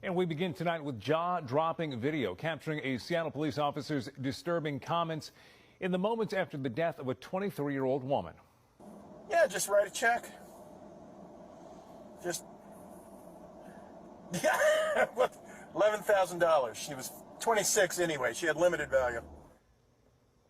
And we begin tonight with jaw-dropping video capturing a Seattle police officer's disturbing comments in the moments after the death of a 23-year-old woman. Yeah, just write a check. Just, yeah, $11,000. She was 26 anyway. She had limited value.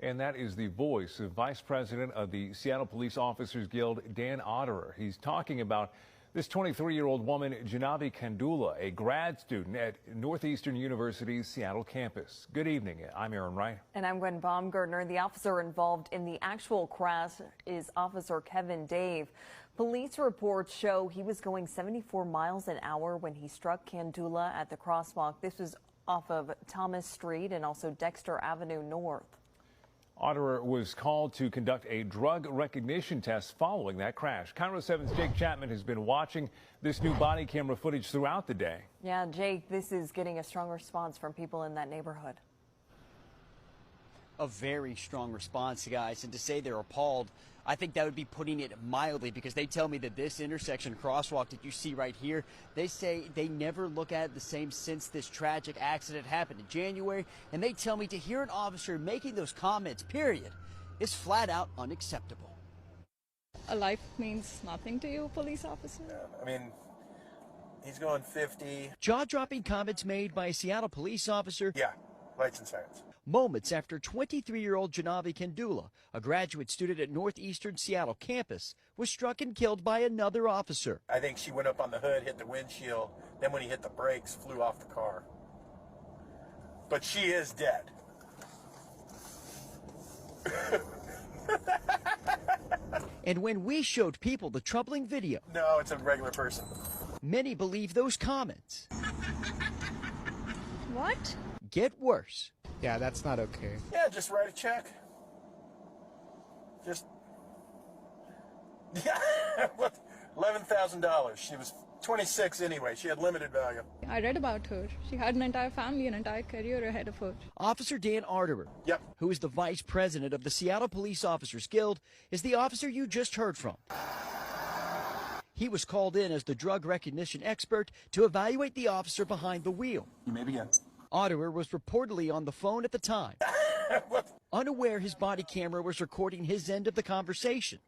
And that is the voice of Vice President of the Seattle Police Officers Guild, Dan Otterer. He's talking about this 23-year-old woman, Janavi Kandula, a grad student at Northeastern University's Seattle campus. Good evening. I'm Aaron Wright. And I'm Gwen Baumgartner. The officer involved in the actual crash is Officer Kevin Dave. Police reports show he was going 74 miles an hour when he struck Kandula at the crosswalk. This was off of Thomas Street and also Dexter Avenue North. Otterer was called to conduct a drug recognition test following that crash. KIRO 7's Jake Chapman has been watching this new body camera footage throughout the day. Yeah, Jake, this is getting a strong response from people in that neighborhood. A very strong response, guys, and to say they're appalled, I think that would be putting it mildly, because they tell me that this intersection crosswalk that you see right here, they say they never look at it the same since this tragic accident happened in January, and they tell me to hear an officer making those comments, period, is flat out unacceptable. A life means nothing to you, police officer? I mean, he's going 50. Jaw-dropping comments made by a Seattle police officer. Yeah, lights and sirens. Moments after 23-year-old Janavi Kandula, a graduate student at Northeastern Seattle campus, was struck and killed by another officer. I think she went up on the hood, hit the windshield, then when he hit the brakes, flew off the car. But she is dead. And when we showed people the troubling video, No, it's a regular person. many believe those comments What? get worse. Yeah, that's not okay. Yeah, just write a check. Just, yeah, $11,000. She was 26 anyway. She had limited value. I read about her. She had an entire family, an entire career ahead of her. Officer Dan Otterer, Yep. who is the vice president of the Seattle Police Officers Guild, is the officer you just heard from. He was called in as the drug recognition expert to evaluate the officer behind the wheel. You may begin. Otterer was reportedly on the phone at the time, unaware his body camera was recording his end of the conversation.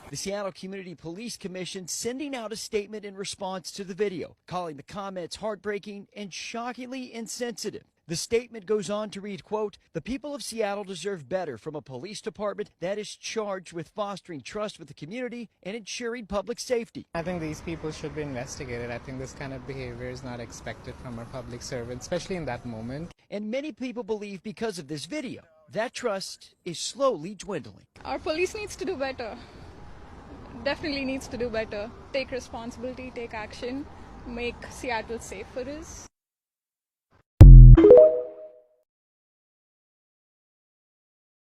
The Seattle Community Police Commission sending out a statement in response to the video, calling the comments heartbreaking and shockingly insensitive. The statement goes on to read, quote, "The people of Seattle deserve better from a police department that is charged with fostering trust with the community and ensuring public safety." I think these people should be investigated. I think this kind of behavior is not expected from our public servants, especially in that moment. And many people believe because of this video, that trust is slowly dwindling. Our police needs to do better. Definitely needs to do better. Take responsibility, take action, make Seattle safe for us.